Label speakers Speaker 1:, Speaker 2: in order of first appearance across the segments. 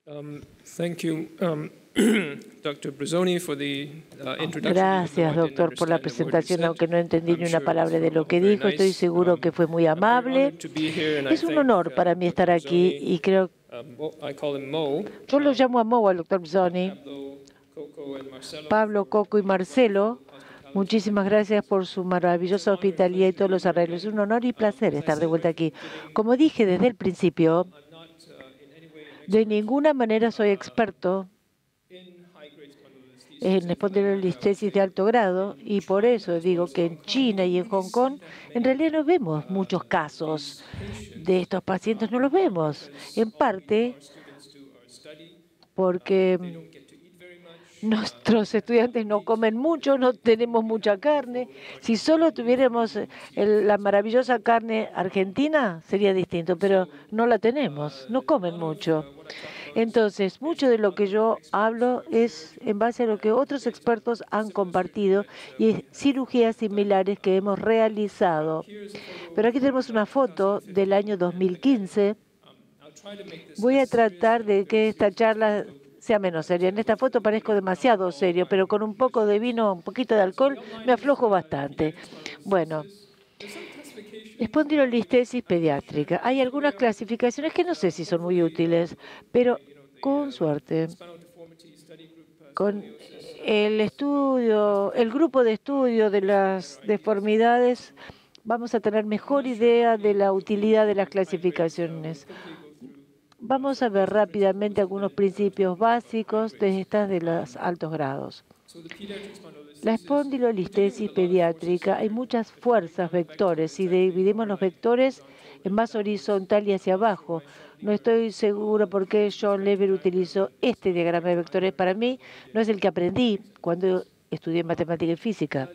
Speaker 1: Thank you, Dr. Bruzzone, for the introduction.
Speaker 2: Gracias, doctor, por la presentación, aunque no entendí ni una palabra de lo que dijo. Estoy seguro que fue muy amable. Es un honor para mí estar aquí y creo... Yo lo llamo a Mo, al doctor Bruzzone. Pablo, Coco y Marcelo, muchísimas gracias por su maravillosa hospitalidad y todos los arreglos. Es un honor y placer estar de vuelta aquí. Como dije desde el principio, de ninguna manera soy experto en espondilolistesis de alto grado y por eso digo que en China y en Hong Kong en realidad no vemos muchos casos de estos pacientes, no los vemos. En parte porque nuestros estudiantes no comen mucho, no tenemos mucha carne. Si solo tuviéramos la maravillosa carne argentina, sería distinto, pero no la tenemos, no comen mucho. Entonces, mucho de lo que yo hablo es en base a lo que otros expertos han compartido y cirugías similares que hemos realizado. Pero aquí tenemos una foto del año 2015. Voy a tratar de que esta charla sea menos seria. En esta foto parezco demasiado serio, pero con un poco de vino, un poquito de alcohol, me aflojo bastante. Bueno, espondilolistesis pediátrica. Hay algunas clasificaciones que no sé si son muy útiles, pero con suerte, con el grupo de estudio de las deformidades, vamos a tener mejor idea de la utilidad de las clasificaciones. Vamos a ver rápidamente algunos principios básicos de estas de los altos grados. La espondilolistesis pediátrica, hay muchas fuerzas vectores. Si dividimos los vectores en más horizontal y hacia abajo, no estoy segura por qué John Lever utilizó este diagrama de vectores. Para mí no es el que aprendí cuando estudié matemática y física.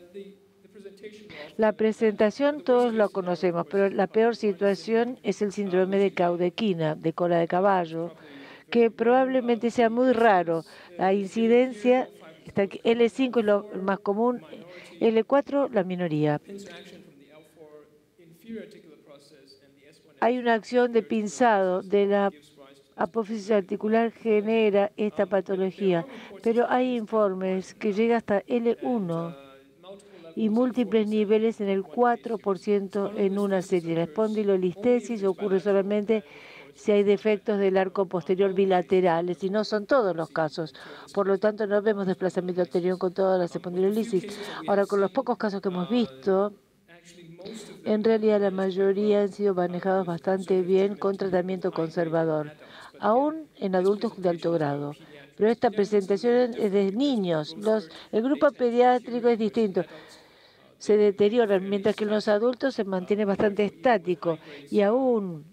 Speaker 2: La presentación todos lo conocemos, pero la peor situación es el síndrome de caudequina, de cola de caballo, que probablemente sea muy raro. La incidencia, L5 es lo más común, L4 la minoría. Hay una acción de pinzado de la apófisis articular genera esta patología, pero hay informes que llega hasta L1 y múltiples niveles en el 4% en una serie. La espondilolistesis ocurre solamente si hay defectos del arco posterior bilaterales, y no son todos los casos. Por lo tanto, no vemos desplazamiento anterior con todas las espondilolisis. Ahora, con los pocos casos que hemos visto, en realidad la mayoría han sido manejados bastante bien con tratamiento conservador, aún en adultos de alto grado. Pero esta presentación es de niños. El grupo pediátrico es distinto. Se deterioran, mientras que en los adultos se mantiene bastante estático. Y aún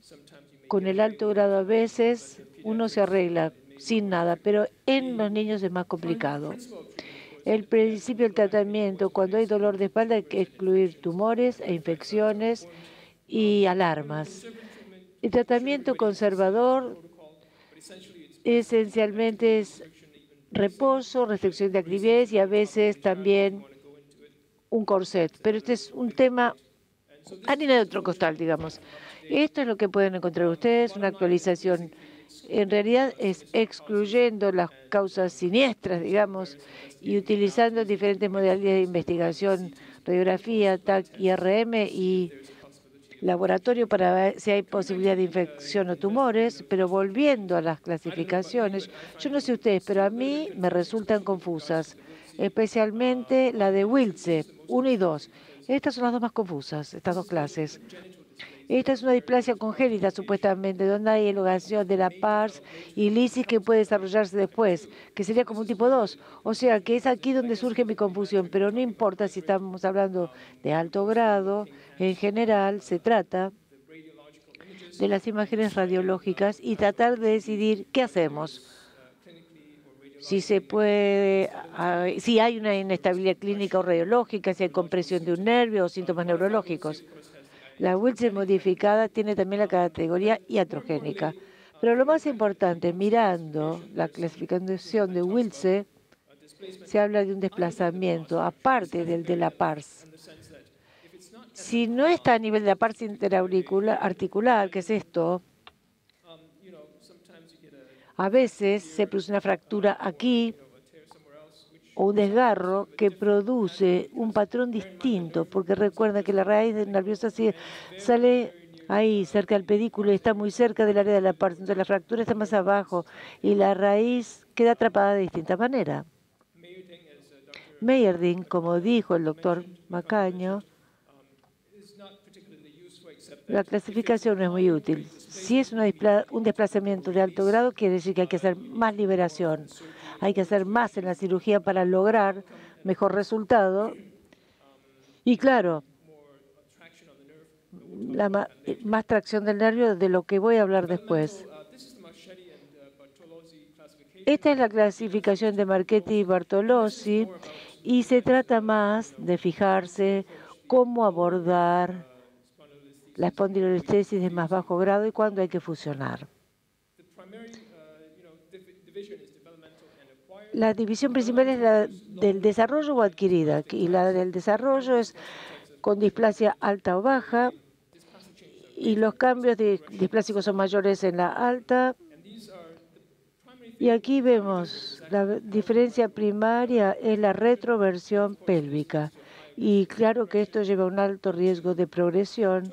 Speaker 2: con el alto grado a veces uno se arregla sin nada, pero en los niños es más complicado. El principio del tratamiento, cuando hay dolor de espalda, hay que excluir tumores e infecciones y alarmas. El tratamiento conservador esencialmente es reposo, restricción de actividades y a veces también un corset. Pero este es un tema, harina de otro costal, digamos. Esto es lo que pueden encontrar ustedes, una actualización. En realidad es excluyendo las causas siniestras, digamos, y utilizando diferentes modalidades de investigación, radiografía, TAC, IRM y laboratorio para ver si hay posibilidad de infección o tumores, pero volviendo a las clasificaciones, yo no sé ustedes, pero a mí me resultan confusas, especialmente la de Wiltse, 1 y 2. Estas son las dos más confusas, estas dos clases. Esta es una displasia congénita, supuestamente, donde hay elongación de la pars y lisis que puede desarrollarse después, que sería como un tipo 2. O sea, que es aquí donde surge mi confusión, pero no importa si estamos hablando de alto grado, en general se trata de las imágenes radiológicas y tratar de decidir qué hacemos. Si se puede, si hay una inestabilidad clínica o radiológica, si hay compresión de un nervio o síntomas neurológicos. La Wiltse modificada tiene también la categoría iatrogénica. Pero lo más importante, mirando la clasificación de Wiltse, se habla de un desplazamiento aparte del de la pars. Si no está a nivel de la pars articular, ¿qué es esto? A veces se produce una fractura aquí o un desgarro que produce un patrón distinto, porque recuerda que la raíz nerviosa sale ahí, cerca del pedículo, y está muy cerca del área de la parte. Entonces la fractura está más abajo y la raíz queda atrapada de distinta manera. Meyerding, como dijo el doctor Macaño, la clasificación no es muy útil. Si es un desplazamiento de alto grado, quiere decir que hay que hacer más liberación. Hay que hacer más en la cirugía para lograr mejor resultado. Y claro, más tracción del nervio, de lo que voy a hablar después. Esta es la clasificación de Marchetti y Bartolozzi y se trata más de fijarse cómo abordar la espondilolistesis de más bajo grado y cuándo hay que fusionar. La división principal es la del desarrollo o adquirida, y la del desarrollo es con displasia alta o baja, y los cambios displásicos son mayores en la alta. Y aquí vemos la diferencia primaria es la retroversión pélvica. Y claro que esto lleva a un alto riesgo de progresión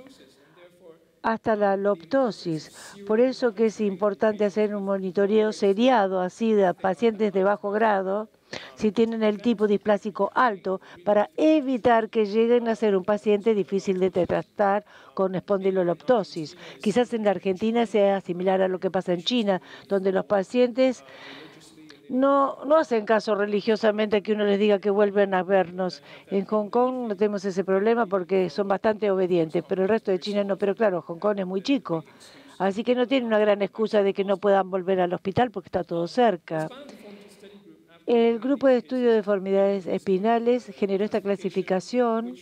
Speaker 2: hasta la loptosis. Por eso que es importante hacer un monitoreo seriado así de pacientes de bajo grado, si tienen el tipo displásico alto, para evitar que lleguen a ser un paciente difícil de tratar con espondiloloptosis. Quizás en la Argentina sea similar a lo que pasa en China, donde los pacientes no hacen caso religiosamente que uno les diga que vuelven a vernos. En Hong Kong no tenemos ese problema porque son bastante obedientes, pero el resto de China no. Pero claro, Hong Kong es muy chico, así que no tienen una gran excusa de que no puedan volver al hospital porque está todo cerca. El grupo de estudio de deformidades espinales generó esta clasificación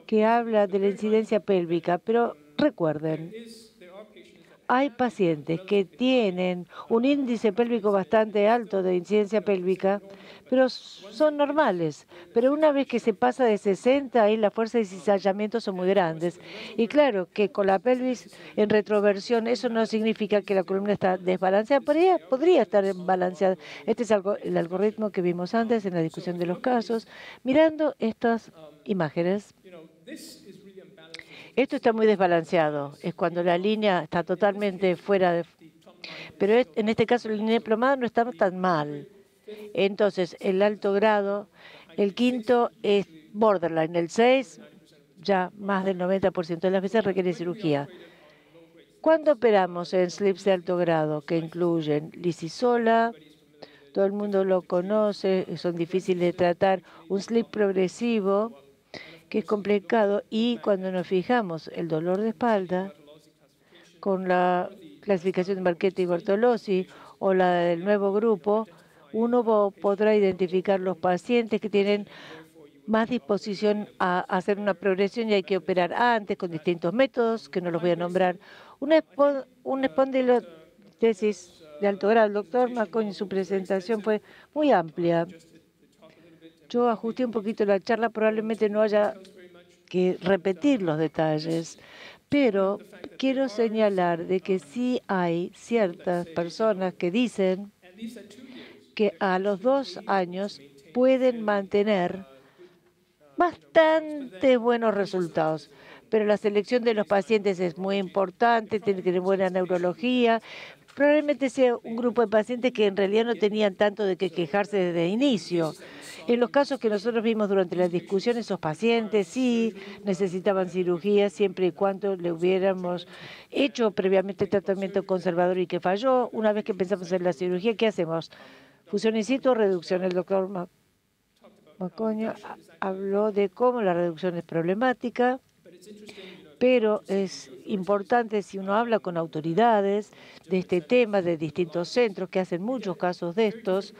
Speaker 2: que habla de la incidencia pélvica, pero recuerden, hay pacientes que tienen un índice pélvico bastante alto de incidencia pélvica, pero son normales. Pero una vez que se pasa de 60, ahí las fuerzas de cizallamiento son muy grandes. Y claro que con la pelvis en retroversión, eso no significa que la columna está desbalanceada, podría estar balanceada. Este es el algoritmo que vimos antes en la discusión de los casos. Mirando estas imágenes, esto está muy desbalanceado. Es cuando la línea está totalmente fuera de... Pero en este caso la línea plomada no está tan mal. Entonces, el alto grado, el quinto es borderline, el 6 ya más del 90% de las veces requiere cirugía. ¿Cuándo operamos en slips de alto grado? Que incluyen lisisola, todo el mundo lo conoce, son difíciles de tratar, un slip progresivo, que es complicado, y cuando nos fijamos el dolor de espalda, con la clasificación de Marchetti y Bartolozzi o la del nuevo grupo, uno podrá identificar los pacientes que tienen más disposición a hacer una progresión y hay que operar antes con distintos métodos, que no los voy a nombrar. Una espondilotesis de alto grado. El doctor Macaño en su presentación fue muy amplia. Yo ajusté un poquito la charla, probablemente no haya que repetir los detalles, pero quiero señalar de que sí hay ciertas personas que dicen que a los 2 años pueden mantener bastante buenos resultados. Pero la selección de los pacientes es muy importante, tiene que tener buena neurología. Probablemente sea un grupo de pacientes que en realidad no tenían tanto de qué quejarse desde el inicio. En los casos que nosotros vimos durante la discusión, esos pacientes sí necesitaban cirugía siempre y cuando le hubiéramos hecho previamente tratamiento conservador y que falló. Una vez que pensamos en la cirugía, ¿qué hacemos? Fusión in situ o reducción. El doctor Macaño habló de cómo la reducción es problemática, pero es importante si uno habla con autoridades de este tema, de distintos centros que hacen muchos casos de estos,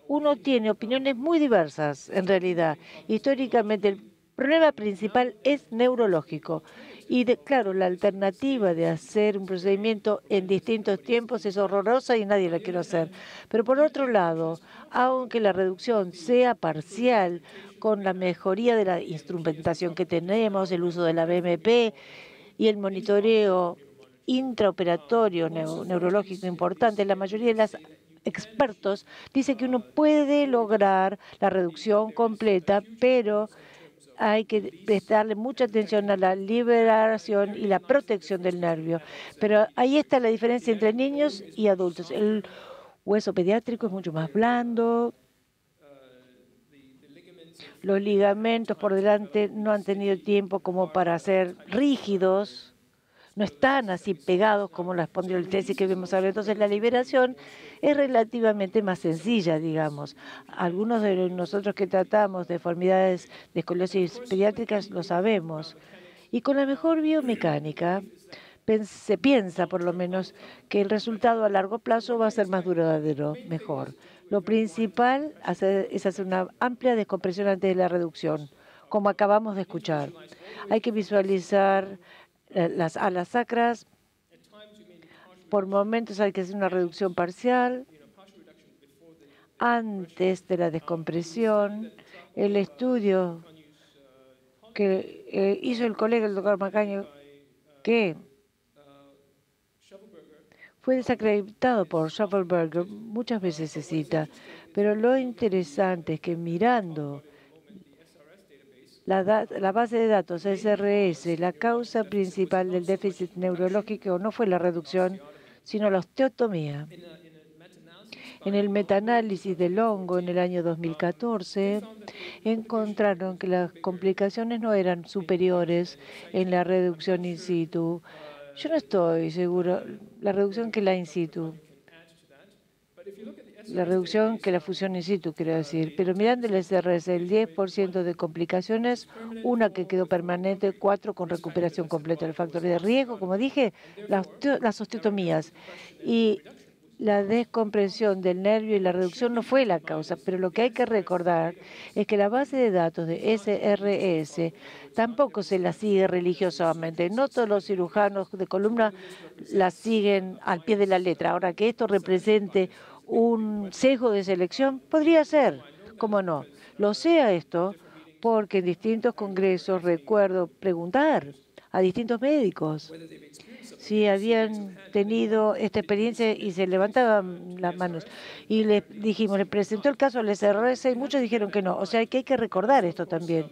Speaker 2: uno tiene opiniones muy diversas en realidad. Históricamente el problema principal es neurológico. Y claro, la alternativa de hacer un procedimiento en distintos tiempos es horrorosa y nadie la quiere hacer. Pero por otro lado, aunque la reducción sea parcial, con la mejoría de la instrumentación que tenemos, el uso de la BMP y el monitoreo intraoperatorio neurológico importante, la mayoría de los expertos dice que uno puede lograr la reducción completa, pero hay que prestarle mucha atención a la liberación y la protección del nervio. Pero ahí está la diferencia entre niños y adultos. El hueso pediátrico es mucho más blando. Los ligamentos por delante no han tenido tiempo como para ser rígidos. No están así pegados como la espondilolitesis que vemos ahora. Entonces, la liberación es relativamente más sencilla, digamos. Algunos de nosotros que tratamos deformidades de escoliosis pediátricas lo sabemos. Y con la mejor biomecánica, se piensa por lo menos que el resultado a largo plazo va a ser más duradero, mejor. Lo principal es hacer una amplia descompresión antes de la reducción, como acabamos de escuchar. Hay que visualizar las alas sacras. Por momentos hay que hacer una reducción parcial antes de la descompresión. El estudio que hizo el colega, el doctor Macaño, que fue desacreditado por Schaffelberger, muchas veces se cita, pero lo interesante es que mirando la base de datos SRS, la causa principal del déficit neurológico no fue la reducción, sino la osteotomía. En el metaanálisis del hongo en el año 2014, encontraron que las complicaciones no eran superiores en la reducción in situ. Yo no estoy seguro, la reducción que la in situ. La reducción que la fusión in situ, quiero decir. Pero mirando el SRS, el 10% de complicaciones, una que quedó permanente, 4 con recuperación completa. El factor de riesgo, como dije, las osteotomías. Y la descompresión del nervio y la reducción no fue la causa, pero lo que hay que recordar es que la base de datos de SRS tampoco se la sigue religiosamente. No todos los cirujanos de columna la siguen al pie de la letra. Ahora, que esto represente un sesgo de selección, podría ser, ¿cómo no? Lo sea esto porque en distintos congresos recuerdo preguntar a distintos médicos si habían tenido esta experiencia y se levantaban las manos. Y le dijimos, le presentó el caso al SRS y muchos dijeron que no. O sea, que hay que recordar esto también.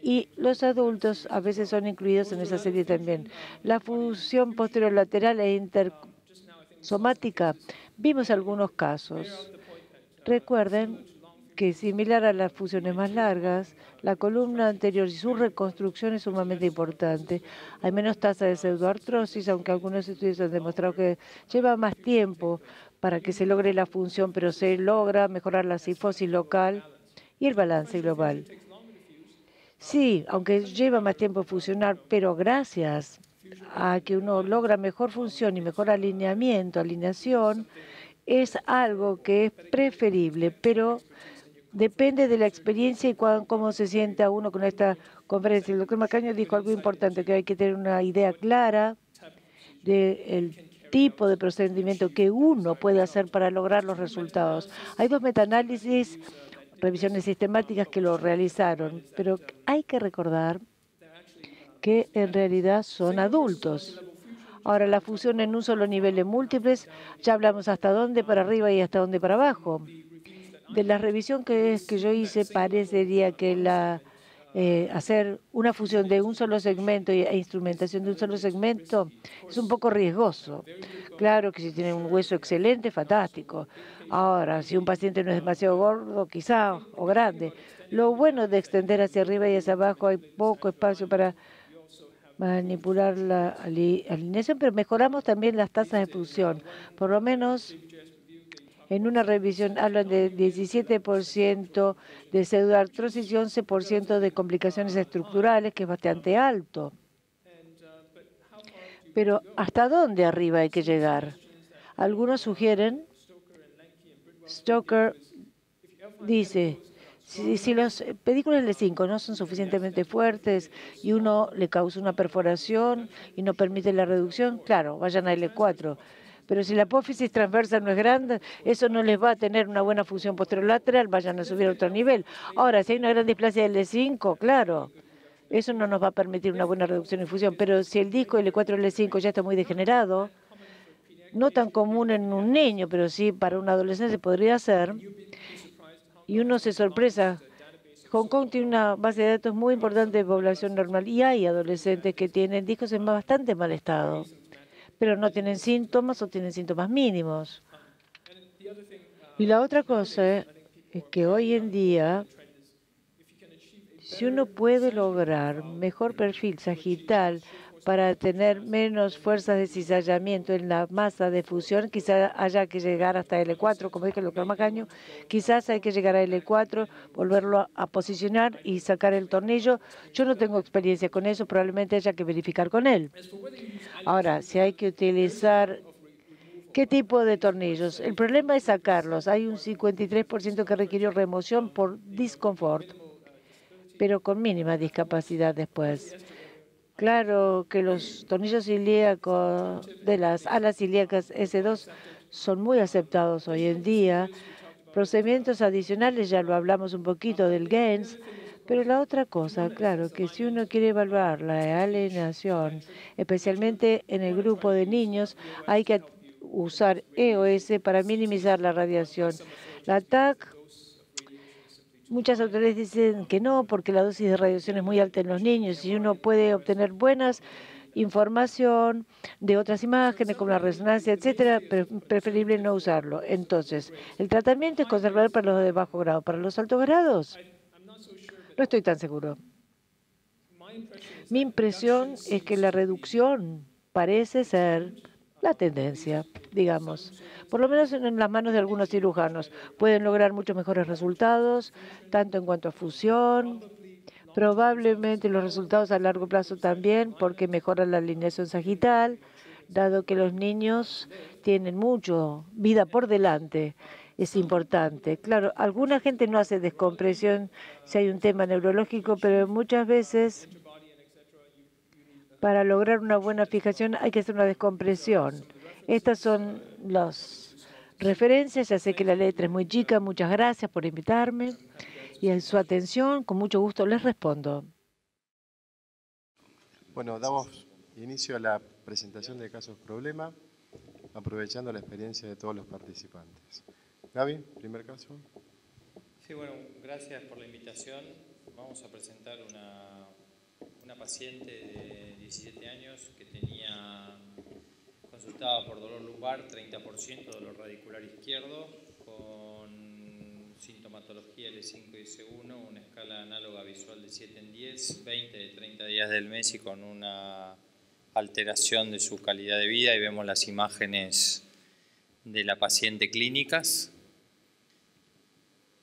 Speaker 2: Y los adultos a veces son incluidos en esa serie también. La fusión posterolateral e intersomática, vimos algunos casos. Recuerden que similar a las fusiones más largas, la columna anterior y su reconstrucción es sumamente importante. Hay menos tasa de pseudoartrosis, aunque algunos estudios han demostrado que lleva más tiempo para que se logre la función, pero se logra mejorar la cifosis local y el balance global. Sí, aunque lleva más tiempo fusionar, pero gracias a que uno logra mejor función y mejor alineación, es algo que es preferible, pero depende de la experiencia y cómo se sienta uno con esta conferencia. El doctor Macaño dijo algo importante, que hay que tener una idea clara del tipo de procedimiento que uno puede hacer para lograr los resultados. Hay 2 metaanálisis, revisiones sistemáticas que lo realizaron, pero hay que recordar que en realidad son adultos. Ahora, la fusión en un solo nivel de múltiples, ya hablamos hasta dónde para arriba y hasta dónde para abajo. De la revisión que yo hice, parecería que hacer una fusión de un solo segmento e instrumentación de un solo segmento es un poco riesgoso. Claro que si tiene un hueso excelente, fantástico. Ahora, si un paciente no es demasiado gordo, quizá, o grande. Lo bueno de extender hacia arriba y hacia abajo, hay poco espacio para manipular la alineación, pero mejoramos también las tasas de fusión. Por lo menos en una revisión hablan de 17% de pseudoartrosis y 11% de complicaciones estructurales, que es bastante alto. Pero ¿hasta dónde arriba hay que llegar? Algunos sugieren, Stoker dice, si los pedículos L5 no son suficientemente fuertes y uno le causa una perforación y no permite la reducción, claro, vayan a L4. Pero si la apófisis transversa no es grande, eso no les va a tener una buena función posterolateral, vayan a subir a otro nivel. Ahora, si hay una gran displasia de L5, claro, Eso no nos va a permitir una buena reducción y fusión. Pero si el disco L4 L5 ya está muy degenerado, no tan común en un niño, pero sí para un adolescente podría ser, y uno se sorpresa. Hong Kong tiene una base de datos muy importante de población normal y hay adolescentes que tienen discos en bastante mal estado, pero no tienen síntomas o tienen síntomas mínimos. Y la otra cosa es que hoy en día, si uno puede lograr mejor perfil sagital para tener menos fuerzas de cizallamiento en la masa de fusión, quizás haya que llegar hasta L4, como dijo el doctor Macaño, quizás hay que llegar a L4, volverlo a posicionar y sacar el tornillo. Yo no tengo experiencia con eso, probablemente haya que verificar con él. Ahora, si hay que utilizar ¿qué tipo de tornillos? El problema es sacarlos. Hay un 53% que requirió remoción por disconfort, pero con mínima discapacidad después. Claro que los tornillos ilíacos de las alas ilíacas S2 son muy aceptados hoy en día. Procedimientos adicionales, ya lo hablamos un poquito del GAINS, pero la otra cosa, claro, que si uno quiere evaluar la alienación, especialmente en el grupo de niños, hay que usar EOS para minimizar la radiación. La TAC, muchas autoridades dicen que no, porque la dosis de radiación es muy alta en los niños y uno puede obtener buenas información de otras imágenes como la resonancia, etcétera, pero es preferible no usarlo. Entonces, el tratamiento es conservador para los de bajo grado. Para los altos grados, no estoy tan seguro. Mi impresión es que la reducción parece ser la tendencia, digamos. Por lo menos en las manos de algunos cirujanos. Pueden lograr muchos mejores resultados, tanto en cuanto a fusión, probablemente los resultados a largo plazo también, porque mejoran la alineación sagital, dado que los niños tienen mucho vida por delante. Es importante. Claro, alguna gente no hace descompresión si hay un tema neurológico, pero muchas veces para lograr una buena fijación hay que hacer una descompresión. Estas son las referencias. Ya sé que la letra es muy chica. Muchas gracias por invitarme y en su atención. Con mucho gusto les respondo.
Speaker 3: Bueno, damos inicio a la presentación de casos problema, aprovechando la experiencia de todos los participantes. Gaby, primer caso.
Speaker 4: Sí, bueno, gracias por la invitación. Vamos a presentar una paciente de 17 años que consultaba por dolor lumbar, 30%, dolor radicular izquierdo, con sintomatología L5 y S1, una escala análoga visual de 7 en 10, 20 de 30 días del mes y con una alteración de su calidad de vida. Y vemos las imágenes de la paciente clínicas.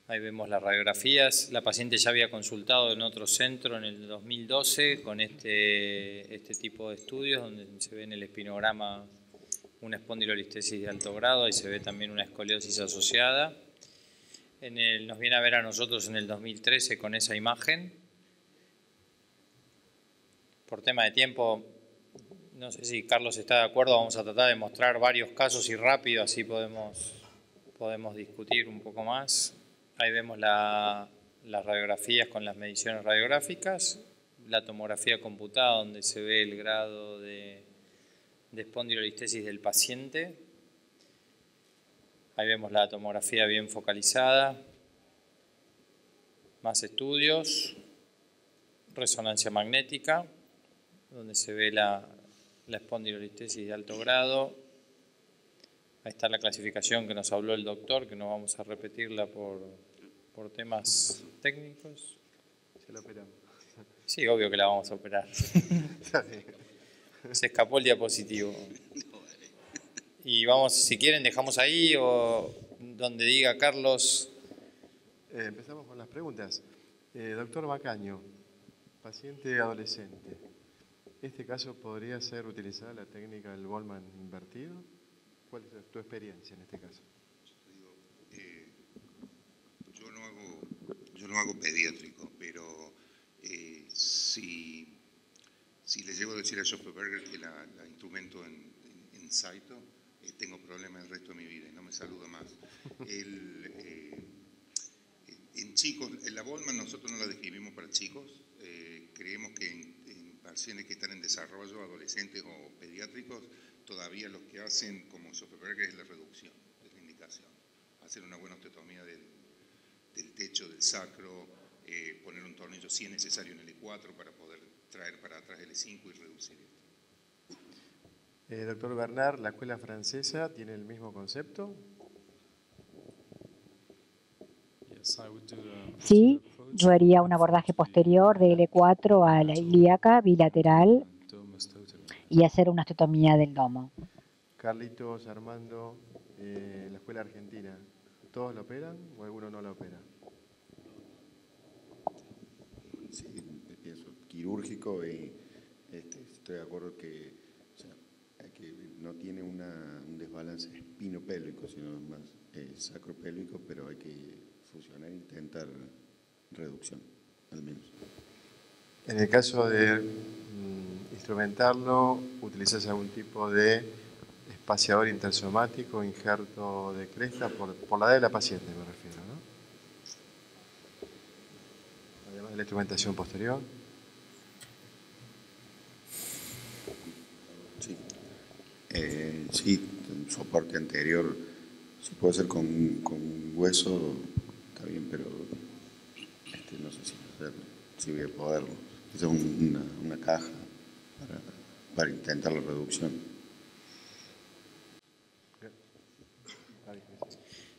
Speaker 4: Ahí vemos las radiografías. La paciente ya había consultado en otro centro en el 2012 con este tipo de estudios, donde se ve en el espinograma una espondilolistesis de alto grado, y se ve también una escoliosis asociada. Nos viene a ver a nosotros en el 2013 con esa imagen. Por tema de tiempo, no sé si Carlos está de acuerdo, vamos a tratar de mostrar varios casos y rápido, así podemos discutir un poco más. Ahí vemos las radiografías con las mediciones radiográficas, la tomografía computada donde se ve el grado de espondilolistesis del paciente. Ahí vemos la tomografía bien focalizada, más estudios, resonancia magnética, donde se ve la espondilolistesis de alto grado. Ahí está la clasificación que nos habló el doctor, que no vamos a repetirla por temas técnicos.
Speaker 3: Se la operamos.
Speaker 4: Sí, obvio que la vamos a operar. Se escapó el diapositivo. Y vamos, si quieren, dejamos ahí o donde diga Carlos.
Speaker 3: Empezamos con las preguntas. Doctor Macaño, paciente adolescente. ¿Este caso podría ser utilizada la técnica del Boltzmann invertido? ¿Cuál es tu experiencia en este caso?
Speaker 5: Yo no hago pediátrico, pero si le llego a decir a Schoppeberger que la instrumento en Saito, tengo problemas el resto de mi vida y no me saluda más. En chicos, la Boltzmann nosotros no la describimos para chicos, creemos que en pacientes que están en desarrollo, adolescentes o pediátricos, todavía lo que hacen como Sofferberger es la reducción, es la indicación. Hacer una buena osteotomía del techo, del sacro, poner un tornillo si es necesario en el E4 para poder traer para atrás el E5 y reducir esto.
Speaker 3: Doctor Bernard, ¿la escuela francesa tiene el mismo concepto?
Speaker 6: Sí, yo haría un abordaje posterior de L4 a la ilíaca bilateral y hacer una osteotomía del domo.
Speaker 3: Carlitos, Armando, la escuela argentina, ¿todos lo operan o alguno no lo opera?
Speaker 7: Sí, pienso quirúrgico y estoy de acuerdo que, que no tiene un desbalance espinopélvico, sino más sacropélvico, pero hay que fusionar e intentar reducción, al menos.
Speaker 3: En el caso de instrumentarlo, ¿utilizas algún tipo de espaciador intersomático, injerto de cresta, por la edad de la paciente me refiero, ¿no? Además de la instrumentación posterior.
Speaker 7: Sí, sí, soporte anterior, si puede ser con hueso, está bien, pero no sé si voy a poderlo. Quizá una caja para intentar la reducción.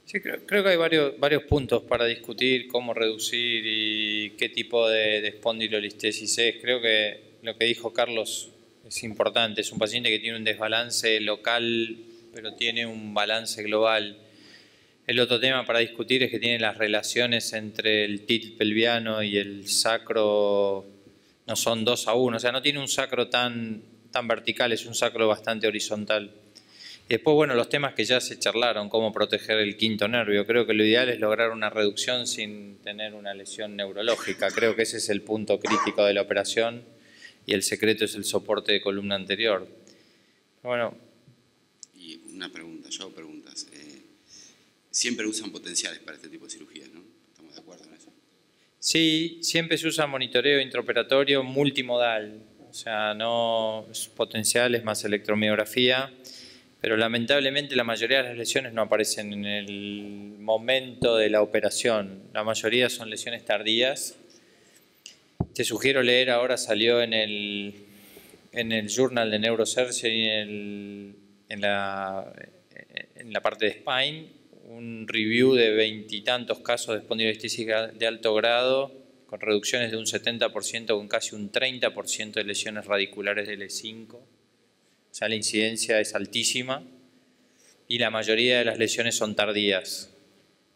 Speaker 4: Sí, creo que hay varios puntos para discutir, cómo reducir y qué tipo de espondilolistesis es. Creo que lo que dijo Carlos es importante. Es un paciente que tiene un desbalance local, pero tiene un balance global. El otro tema para discutir es que tiene las relaciones entre el tilt pelviano y el sacro, no son 2:1, o sea, no tiene un sacro tan vertical, es un sacro bastante horizontal. Y después, bueno, los temas que ya se charlaron, cómo proteger el quinto nervio. Creo que lo ideal es lograr una reducción sin tener una lesión neurológica. Creo que ese es el punto crítico de la operación y el secreto es el soporte de columna anterior. Bueno.
Speaker 8: Y una pregunta, yo hago preguntas. Siempre usan potenciales para este tipo de cirugías, ¿no? ¿Estamos de acuerdo en eso?
Speaker 4: Sí, siempre se usa monitoreo intraoperatorio multimodal. O sea, no potenciales más electromiografía. Pero lamentablemente la mayoría de las lesiones no aparecen en el momento de la operación. La mayoría son lesiones tardías. Te sugiero leer, ahora salió en el Journal de Neurosurgery, en la parte de Spine, un review de 20 y tantos casos de espondilolistesis de alto grado, con reducciones de un 70%, con casi un 30% de lesiones radiculares del E5. O sea, la incidencia es altísima y la mayoría de las lesiones son tardías.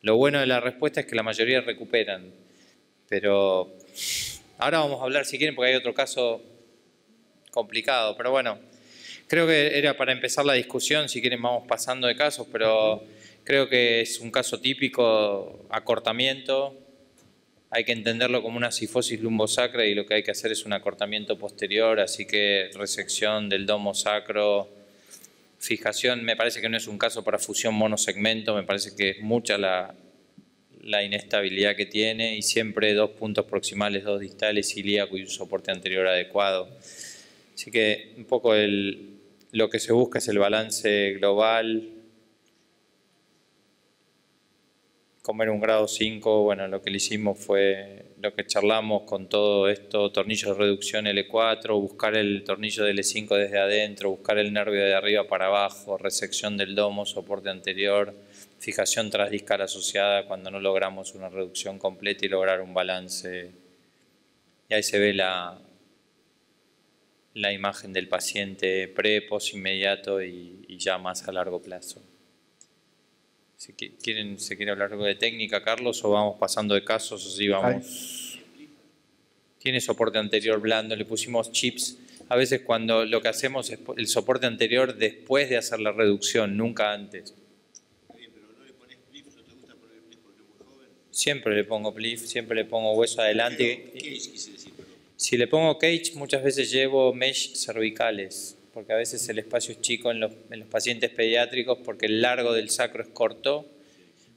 Speaker 4: Lo bueno de la respuesta es que la mayoría recuperan, pero ahora vamos a hablar, si quieren, porque hay otro caso complicado, pero bueno, creo que era para empezar la discusión, si quieren vamos pasando de casos, pero creo que es un caso típico, acortamiento. Hay que entenderlo como una cifosis lumbosacra y lo que hay que hacer es un acortamiento posterior, así que resección del domo sacro, fijación. Me parece que no es un caso para fusión monosegmento, me parece que es mucha la inestabilidad que tiene y siempre 2 puntos proximales, 2 distales, ilíaco y un soporte anterior adecuado. Así que un poco lo que se busca es el balance global. Comer un grado 5, bueno, lo que le hicimos fue lo que charlamos con todo esto, tornillo de reducción L4, buscar el tornillo del L5 desde adentro, buscar el nervio de arriba para abajo, resección del domo, soporte anterior, fijación transdiscal asociada cuando no logramos una reducción completa y lograr un balance. Y ahí se ve la imagen del paciente pre, post inmediato y ya más a largo plazo. Si quieren, ¿se quiere hablar algo de técnica, Carlos, o vamos pasando de casos? Así vamos. Tiene soporte anterior blando, le pusimos chips. A veces cuando lo que hacemos es el soporte anterior después de hacer la reducción, nunca antes.
Speaker 8: Bien, pero no le pones PLIF, ¿no te gusta poner PLIF porque es muy joven?
Speaker 4: Siempre le pongo PLIF, siempre le pongo hueso adelante.
Speaker 8: ¿Qué quise decir?
Speaker 4: Si le pongo cage, muchas veces llevo mesh cervicales, porque a veces el espacio es chico en los pacientes pediátricos porque el largo del sacro es corto,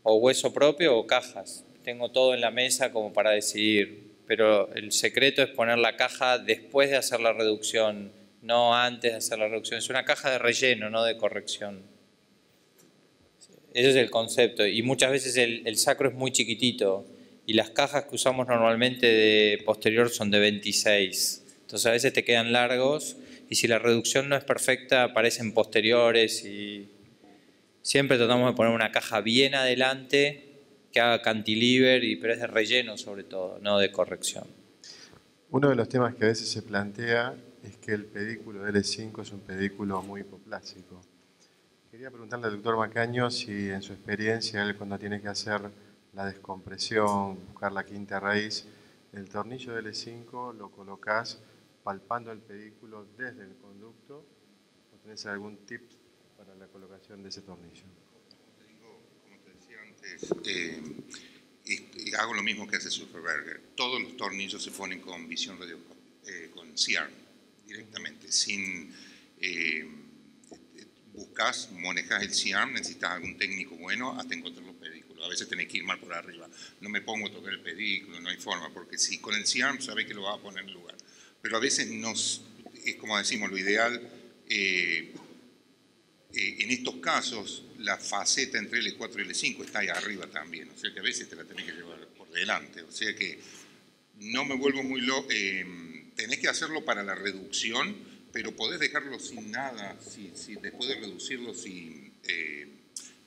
Speaker 4: o hueso propio o cajas. Tengo todo en la mesa como para decidir, pero el secreto es poner la caja después de hacer la reducción, no antes de hacer la reducción. Es una caja de relleno, no de corrección. Ese es el concepto. Y muchas veces el sacro es muy chiquitito y las cajas que usamos normalmente de posterior son de 26. Entonces a veces te quedan largos y si la reducción no es perfecta aparecen posteriores y siempre tratamos de poner una caja bien adelante que haga cantilever, pero es de relleno sobre todo, no de corrección.
Speaker 3: Uno de los temas que a veces se plantea es que el pedículo L5 es un pedículo muy hipoplásico. Quería preguntarle al doctor Macaño si en su experiencia, él cuando tiene que hacer la descompresión, buscar la quinta raíz, el tornillo L5 lo colocás palpando el pedículo desde el conducto, o tenés algún tip para la colocación de ese tornillo.
Speaker 5: Como te decía antes, hago lo mismo que hace Superberger. Todos los tornillos se ponen con visión con C-arm directamente, sin buscas, manejas el C-arm, necesitas algún técnico bueno hasta encontrar los pedículos. A veces tenés que ir mal por arriba. No me pongo a tocar el pedículo, no hay forma, porque si con el C-arm sabés que lo vas a poner en lugar. Pero a veces es como decimos, lo ideal, en estos casos, la faceta entre L4 y L5 está ahí arriba también, o sea que a veces te la tenés que llevar por delante, o sea que no me vuelvo muy loco, tenés que hacerlo para la reducción, pero podés dejarlo sin nada, si después de reducirlo,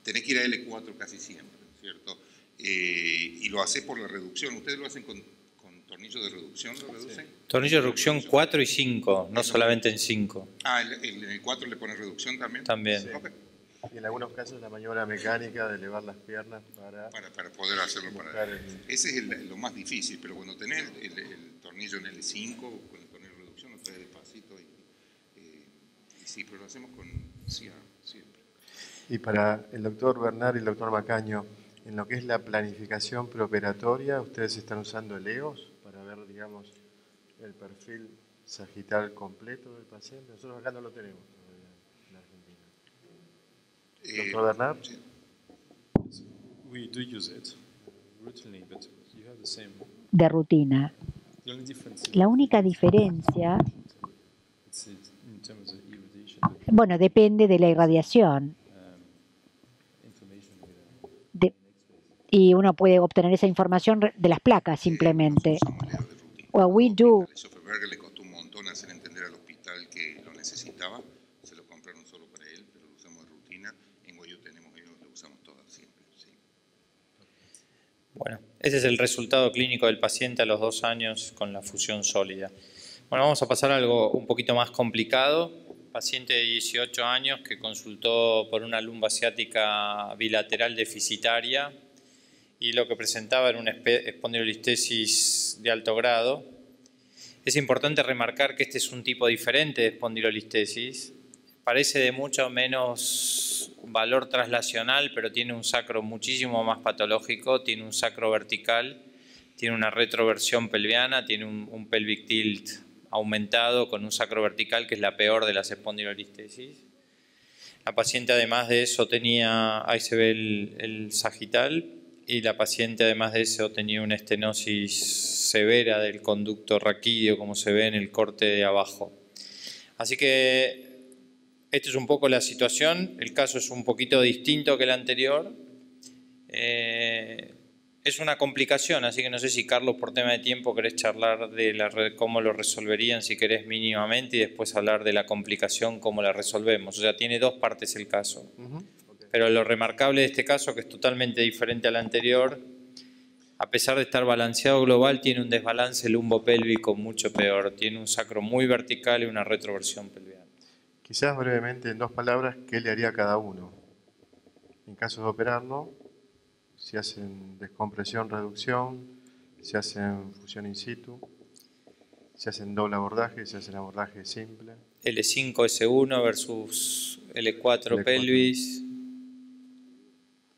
Speaker 5: tenés que ir a L4 casi siempre, ¿cierto? Y lo hacés por la reducción, ¿ustedes lo hacen con tornillo de reducción, lo reducen?
Speaker 4: Tornillo de reducción 4 y 5, no solamente en 5.
Speaker 5: Ah, ¿en el 4 le pones reducción también?
Speaker 4: También.
Speaker 3: Sí. Okay. Y en algunos casos la maniobra mecánica de elevar las piernas para
Speaker 5: poder hacerlo. Ese es lo más difícil, pero cuando tenés el tornillo en L5, con el tornillo de reducción, lo traes despacito y sí, pero lo hacemos con CIAR siempre.
Speaker 3: Y para el doctor Bernard y el doctor Macaño, en lo que es la planificación preoperatoria, ¿ustedes están usando el EOS para ver, digamos, el perfil sagital completo del paciente? Nosotros acá no lo tenemos todavía en Argentina. ¿Doctor Bernard?
Speaker 5: Sí.
Speaker 9: We do use it routinely, but you have the same.
Speaker 6: De rutina. La única diferencia, bueno, depende de la irradiación. Y uno puede obtener esa información de las placas simplemente. Well, we do.
Speaker 5: A Soferberger le costó un montón hacer entender al hospital que lo necesitaba. Se lo compraron solo para él, pero lo usamos de rutina. En Guayú tenemos ellos, lo usamos todas siempre. Sí.
Speaker 4: Bueno, ese es el resultado clínico del paciente a los 2 años con la fusión sólida. Bueno, vamos a pasar a algo un poquito más complicado. Paciente de 18 años que consultó por una lumba ciática bilateral deficitaria y lo que presentaba era una espondilolistesis de alto grado. Es importante remarcar que este es un tipo diferente de espondilolistesis. Parece de mucho menos valor traslacional, pero tiene un sacro muchísimo más patológico, tiene un sacro vertical, tiene una retroversión pelviana, tiene un pelvic tilt aumentado con un sacro vertical, que es la peor de las espondilolistesis. La paciente además de eso tenía, ahí se ve el sagital, y la paciente además de eso tenía una estenosis severa del conducto raquídeo, como se ve en el corte de abajo. Así que esta es un poco la situación, el caso es un poquito distinto que el anterior. Es una complicación, así que no sé si Carlos, por tema de tiempo, querés charlar de cómo lo resolverían, si querés mínimamente, y después hablar de la complicación, cómo la resolvemos. O sea, tiene 2 partes el caso. Pero lo remarcable de este caso, que es totalmente diferente al anterior, a pesar de estar balanceado global, tiene un desbalance lumbopélvico mucho peor. Tiene un sacro muy vertical y una retroversión pelviana.
Speaker 3: Quizás brevemente, en 2 palabras, ¿qué le haría a cada uno? En caso de operarlo, si hacen descompresión, reducción, si hacen fusión in situ, si hacen doble abordaje, si hacen abordaje simple.
Speaker 4: L5 S1 versus L4 pelvis.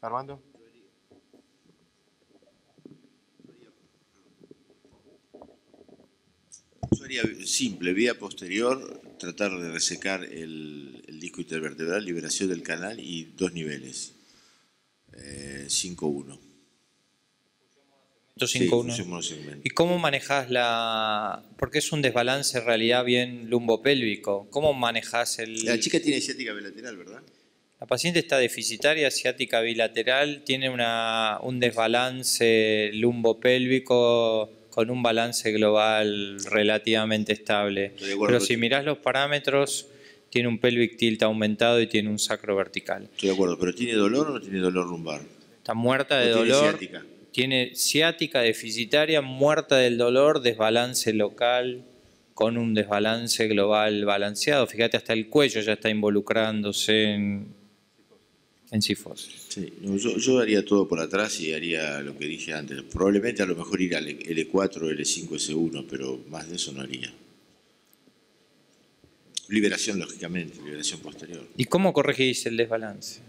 Speaker 3: Armando.
Speaker 10: Yo haría simple, vía posterior, tratar de resecar el disco intervertebral, liberación del canal y 2 niveles. 5-1. 251. Sí, fusión monosegmento.
Speaker 4: ¿Y cómo manejás porque es un desbalance en realidad bien lumbopélvico? ¿Cómo manejás
Speaker 10: La chica tiene ciática bilateral, ¿verdad?
Speaker 4: La paciente está deficitaria, ciática bilateral, tiene un desbalance lumbopélvico con un balance global relativamente estable. Pero si mirás los parámetros, tiene un pelvic tilt aumentado y tiene un sacro vertical.
Speaker 10: Estoy de acuerdo, pero ¿tiene dolor o no tiene dolor lumbar?
Speaker 4: Está muerta de dolor. Tiene ciática deficitaria, muerta del dolor, desbalance local con un desbalance global balanceado. Fíjate, hasta el cuello ya está involucrándose en cifosis.
Speaker 10: Sí, yo haría todo por atrás y haría lo que dije antes. Probablemente a lo mejor ir al L4, L5, S1, pero más de eso no haría. Liberación, lógicamente, liberación posterior.
Speaker 4: ¿Y cómo corregís el desbalance?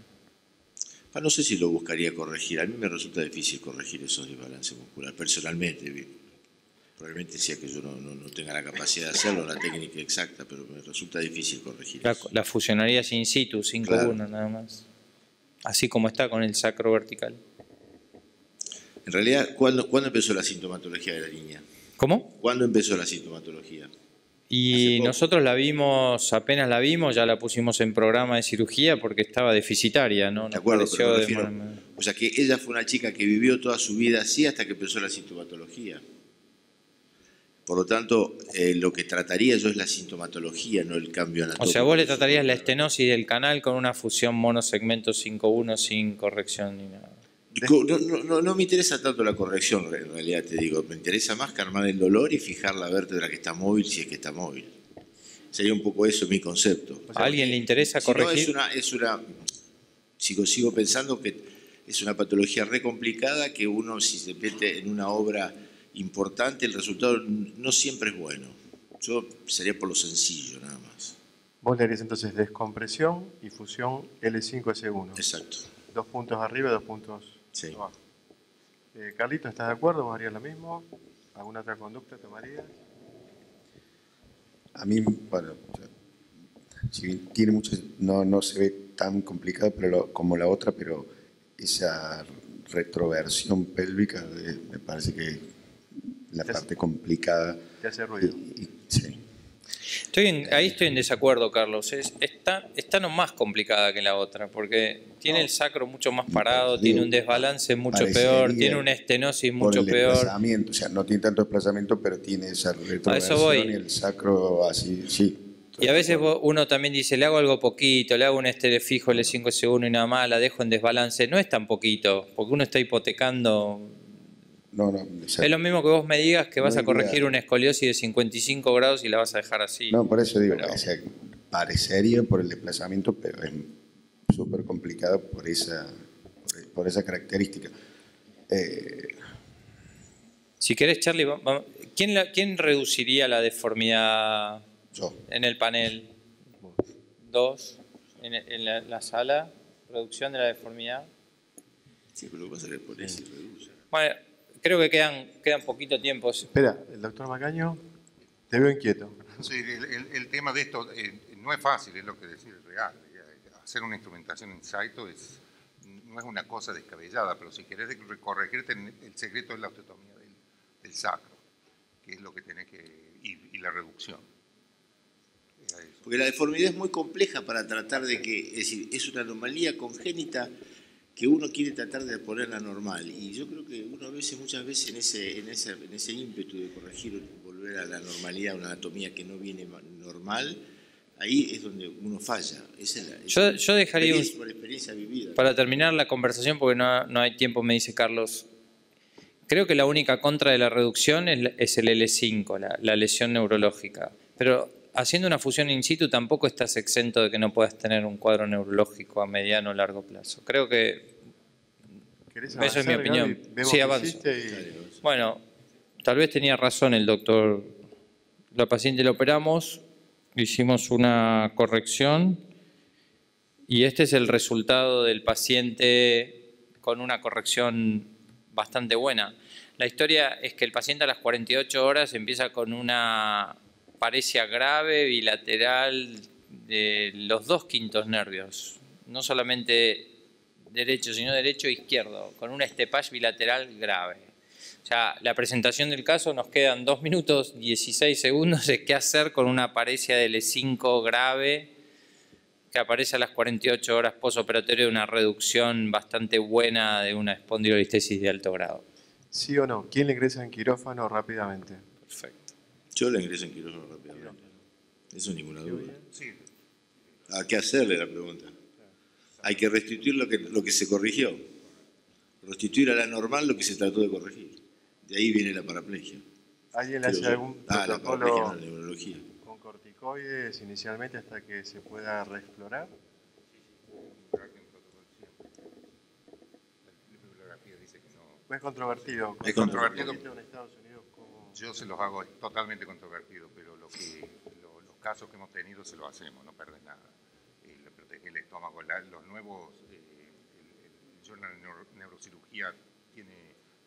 Speaker 10: No sé si lo buscaría corregir. A mí me resulta difícil corregir esos desbalances musculares, personalmente. Probablemente sea que yo no tenga la capacidad de hacerlo, la técnica exacta, pero me resulta difícil corregir eso.
Speaker 4: La fusionarías in situ, 5-1
Speaker 10: claro.
Speaker 4: Nada más. Así como está con el sacro vertical.
Speaker 10: En realidad, ¿cuándo empezó la sintomatología de la niña?
Speaker 4: ¿Cómo?
Speaker 10: ¿Cuándo empezó la sintomatología?
Speaker 4: Y nosotros apenas la vimos, ya la pusimos en programa de cirugía porque estaba deficitaria, ¿no?
Speaker 10: De acuerdo, pero o sea que ella fue una chica que vivió toda su vida así hasta que empezó la sintomatología. Por lo tanto, lo que trataría yo es la sintomatología, no el cambio anatómico.
Speaker 4: O sea, vos le tratarías la estenosis del canal con una fusión monosegmento 5-1 sin corrección ni nada.
Speaker 10: No me interesa tanto la corrección, en realidad te digo. Me interesa más calmar el dolor y fijar la vértebra que está móvil si es que está móvil. Sería un poco eso mi concepto.
Speaker 4: ¿A alguien le interesa corregir?
Speaker 10: Sigo pensando que es una patología re complicada que uno, si se mete en una obra importante, el resultado no siempre es bueno. Yo sería por lo sencillo, nada más.
Speaker 3: Vos le harías entonces descompresión y fusión L5-S1.
Speaker 10: Exacto.
Speaker 3: 2 puntos arriba y 2 puntos abajo. Carlito, ¿estás de acuerdo? ¿Vos harías lo mismo? ¿Alguna otra conducta tomarías?
Speaker 7: A mí, bueno, si tiene mucho, no se ve tan complicado como la otra, pero esa retroversión pélvica me parece que la parte complicada.
Speaker 3: Te hace ruido.
Speaker 7: Sí.
Speaker 4: Ahí estoy en desacuerdo, Carlos. Está no más complicada que la otra, porque tiene el sacro mucho más parado, tiene un desbalance mucho peor, tiene una estenosis mucho peor.
Speaker 7: Desplazamiento, o sea, no tiene tanto desplazamiento, pero tiene esa retroversión y el sacro así, sí.
Speaker 4: Y a veces uno también dice, le hago algo poquito, le hago un estere fijo L5-S1 y nada más, la dejo en desbalance. No es tan poquito, porque uno está hipotecando. Es lo mismo que vos me digas que vas a corregir una escoliosis de 55 grados y la vas a dejar así.
Speaker 7: No, por eso digo, o sea, parecería por el desplazamiento, pero es súper complicado por esa característica.
Speaker 4: Si querés, Charlie, ¿quién reduciría la deformidad en el panel? ¿Dos? ¿En la sala? ¿Reducción de la deformidad?
Speaker 10: Sí, pero lo que pasa es que por eso reduce.
Speaker 4: Bueno, creo que quedan poquito tiempo.
Speaker 3: Espera, el doctor Macaño, te veo inquieto.
Speaker 5: Sí, el tema de esto no es fácil, es lo que decir, es real. Hacer una instrumentación en Saito no es una cosa descabellada, pero si querés corregirte, el secreto es la osteotomía del sacro, que es lo que tenés que... y la reducción.
Speaker 10: Porque la deformidad es muy compleja para tratar de que... Es decir, es una anomalía congénita que uno quiere tratar de ponerla normal. Y yo creo que uno muchas veces en ese ímpetu de corregir, volver a la normalidad, una anatomía que no viene normal, ahí es donde uno falla.
Speaker 4: Yo dejaría
Speaker 10: por experiencia vivida.
Speaker 4: Para terminar la conversación, porque no hay tiempo, me dice Carlos, creo que la única contra de la reducción es el L5, la lesión neurológica. Pero haciendo una fusión in situ tampoco estás exento de que no puedas tener un cuadro neurológico a mediano o largo plazo. Creo que eso es mi opinión. Sí, avanzo. Bueno, tal vez tenía razón el doctor. La paciente la operamos, hicimos una corrección y este es el resultado del paciente con una corrección bastante buena. La historia es que el paciente a las 48 horas empieza con una paresia grave bilateral de los 2 quintos nervios, no solamente derecho, sino derecho e izquierdo, con un estepage bilateral grave. O sea, la presentación del caso nos quedan 2 minutos 16 segundos de qué hacer con una paresia de L5 grave que aparece a las 48 horas postoperatorio de una reducción bastante buena de una espondilolistesis de alto grado.
Speaker 3: ¿Sí o no? ¿Quién le ingresa en quirófano rápidamente?
Speaker 4: Perfecto.
Speaker 10: Yo le ingreso en quirófano rápidamente. Eso ninguna duda. ¿A qué hacerle la pregunta? Hay que restituir lo que se corrigió. Restituir a la normal lo que se trató de corregir. De ahí viene la paraplegia.
Speaker 3: ¿Alguien le hace algún
Speaker 10: la paraplegia en la neurología.
Speaker 3: Con corticoides inicialmente hasta que se pueda reexplorar? Es controvertido.
Speaker 5: Es controvertido. En Estados Unidos, yo se los hago, es totalmente controvertido, pero los casos que hemos tenido se los hacemos, no pierden nada. Le protege el estómago. Los nuevos, el Journal de Neurocirugía tiene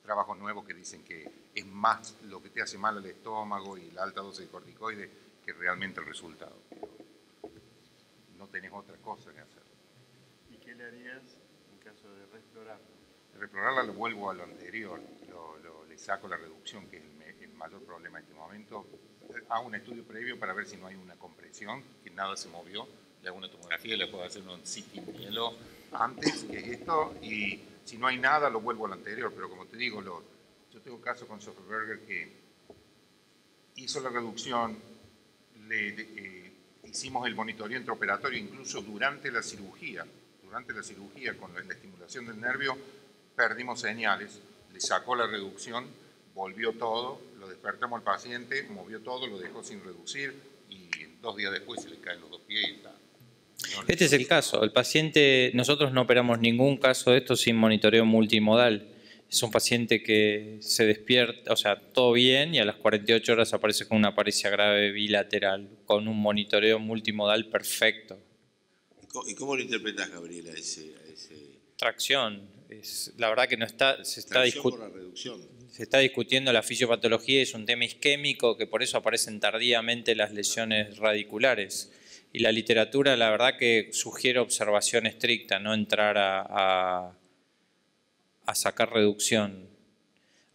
Speaker 5: trabajos nuevos que dicen que es más lo que te hace mal al estómago y la alta dosis de corticoides que realmente el resultado. No tenés otra cosa que hacer.
Speaker 3: ¿Y qué le harías en caso de reexplorarlo?
Speaker 5: Reexplorarla lo vuelvo a lo anterior, le saco la reducción, que es el mayor problema en este momento. Hago un estudio previo para ver si no hay una compresión, que nada se movió. Le hago una tomografía, le puedo hacer un CT mielo antes, que es esto, y si no hay nada lo vuelvo a lo anterior. Pero como te digo, yo tengo caso con Schofferberger que hizo la reducción, hicimos el monitoreo intraoperatorio incluso durante la cirugía. Durante la cirugía, con la estimulación del nervio, perdimos señales, le sacó la reducción, volvió todo, lo despertamos al paciente, movió todo, lo dejó sin reducir y 2 días después se le caen los 2 pies y está.
Speaker 4: Este es el caso. El paciente, nosotros no operamos ningún caso de esto sin monitoreo multimodal. Es un paciente que se despierta, o sea, todo bien y a las 48 horas aparece con una paresia grave bilateral, con un monitoreo multimodal perfecto.
Speaker 10: ¿Y cómo lo interpretas, Gabriela, ese...
Speaker 4: Tracción. La verdad que no está, se está discutiendo la fisiopatología, es un tema isquémico que por eso aparecen tardíamente las lesiones radiculares. Y la literatura, la verdad que sugiere observación estricta, no entrar a sacar reducción.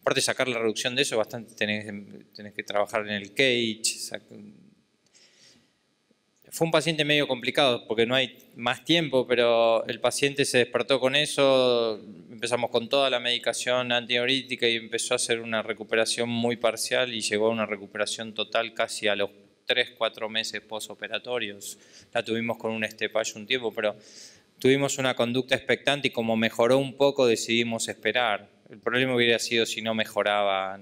Speaker 4: Aparte de sacar la reducción de eso, bastante tenés que trabajar en el cage. Fue un paciente medio complicado porque no hay más tiempo, pero el paciente se despertó con eso, empezamos con toda la medicación antidiurética y empezó a hacer una recuperación muy parcial y llegó a una recuperación total casi a los 3-4 meses postoperatorios. La tuvimos con un estepallo un tiempo, pero tuvimos una conducta expectante y como mejoró un poco decidimos esperar. El problema hubiera sido si no mejoraba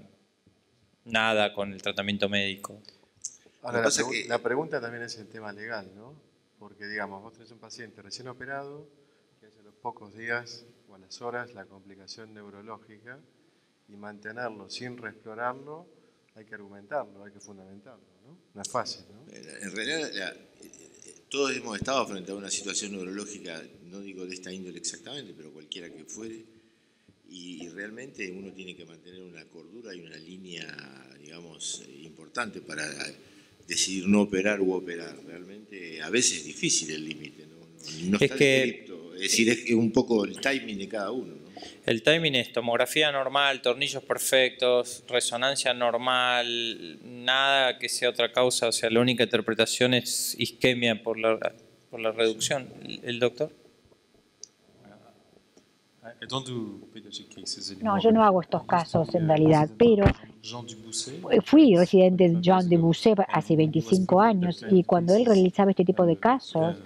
Speaker 4: nada con el tratamiento médico.
Speaker 3: Ahora, la pregunta también es el tema legal, ¿no? Porque, digamos, vos tenés un paciente recién operado que hace a los pocos días o a las horas la complicación neurológica y mantenerlo sin reexplorarlo, hay que argumentarlo, hay que fundamentarlo, ¿no? No es fácil, ¿no?
Speaker 10: En realidad, todos hemos estado frente a una situación neurológica, no digo de esta índole exactamente, pero cualquiera que fuere, y realmente uno tiene que mantener una cordura y una línea, digamos, importante para decidir no operar u operar. Realmente a veces es difícil el límite, no está descrito. Es decir, es un poco el timing de cada uno, ¿no?
Speaker 4: El timing es tomografía normal, tornillos perfectos, resonancia normal, nada que sea otra causa, o sea, la única interpretación es isquemia por la reducción. ¿El doctor?
Speaker 6: No, yo no hago estos casos en realidad, pero fui residente de Jean Debussy hace 25 años y cuando él realizaba este tipo de casos,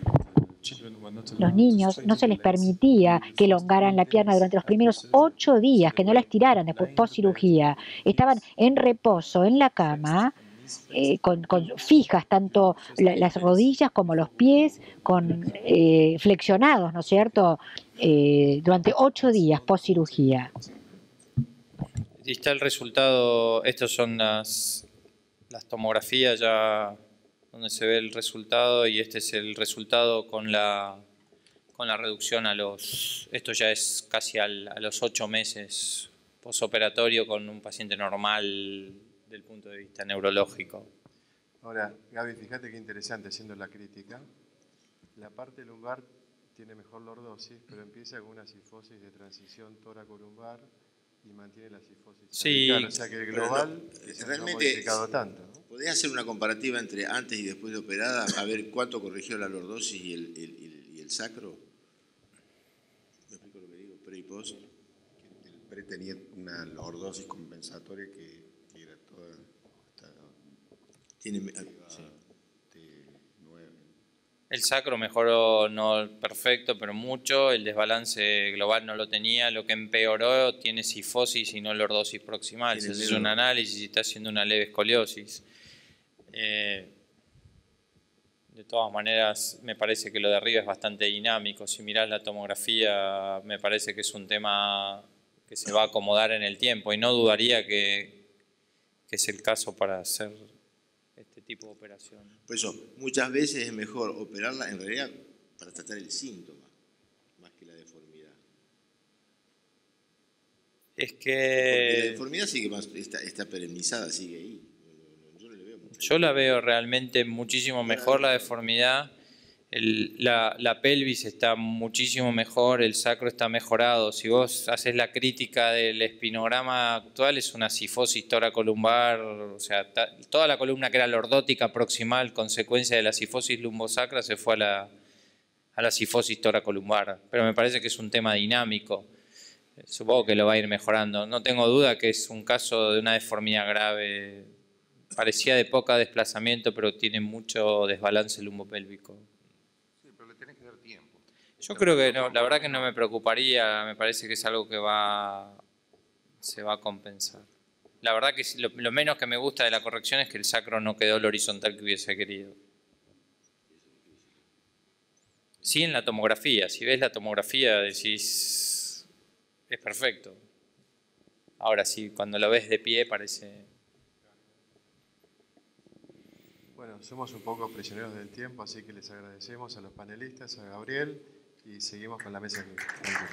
Speaker 6: los niños no se les permitía que elongaran la pierna durante los primeros 8 días, que no la estiraran después post cirugía. Estaban en reposo en la cama, con fijas tanto las rodillas como los pies, flexionados, ¿no es cierto?, durante 8 días post cirugía.
Speaker 4: Y está el resultado, estas son las tomografías ya donde se ve el resultado y este es el resultado con la reducción esto ya es casi a los 8 meses posoperatorio con un paciente normal del punto de vista neurológico.
Speaker 3: Ahora, Gaby, fíjate qué interesante haciendo la crítica. La parte lumbar tiene mejor lordosis, pero empieza con una sifosis de transición tóraco-lumbar y mantiene la cifosis
Speaker 4: Sí.
Speaker 3: cervical. O sea que el global quizás no ha modificado tanto, ¿no?
Speaker 10: ¿Podés hacer una comparativa entre antes y después de operada? A ver cuánto corrigió la lordosis y el sacro. ¿Me explico lo que digo? Pre y post.
Speaker 7: El pre tenía una lordosis compensatoria que era toda...
Speaker 10: Tiene...
Speaker 7: Sí.
Speaker 4: El sacro mejoró, no perfecto, pero mucho. El desbalance global no lo tenía. Lo que empeoró tiene cifosis y no lordosis proximal. Se hace un análisis y está haciendo una leve escoliosis. De todas maneras, me parece que lo de arriba es bastante dinámico. Si mirás la tomografía, me parece que es un tema que se va a acomodar en el tiempo y no dudaría que es el caso para hacer este tipo de operación.
Speaker 10: Por eso, muchas veces es mejor operarla en realidad para tratar el síntoma, más que la deformidad.
Speaker 4: Es que...
Speaker 10: Porque la deformidad sigue más, está perennizada, sigue ahí. Yo no le veo mucho.
Speaker 4: Yo la veo realmente muchísimo mejor la deformidad. La pelvis está muchísimo mejor, el sacro está mejorado. Si vos haces la crítica del espinograma actual, es una cifosis toracolumbar, o sea, toda la columna que era lordótica proximal, consecuencia de la cifosis lumbosacra, se fue a la cifosis toracolumbar. Pero me parece que es un tema dinámico. Supongo que lo va a ir mejorando. No tengo duda que es un caso de una deformidad grave. Parecía de poca desplazamiento, pero tiene mucho desbalance lumbopélvico. Yo creo que no, la verdad que no me preocuparía, me parece que es algo que se va a compensar. La verdad que lo menos que me gusta de la corrección es que el sacro no quedó lo horizontal que hubiese querido. Sí, en la tomografía, si ves la tomografía decís, es perfecto. Ahora sí, cuando lo ves de pie parece...
Speaker 3: Bueno, somos un poco prisioneros del tiempo, así que les agradecemos a los panelistas, a Gabriel, y seguimos con la mesa que continúa.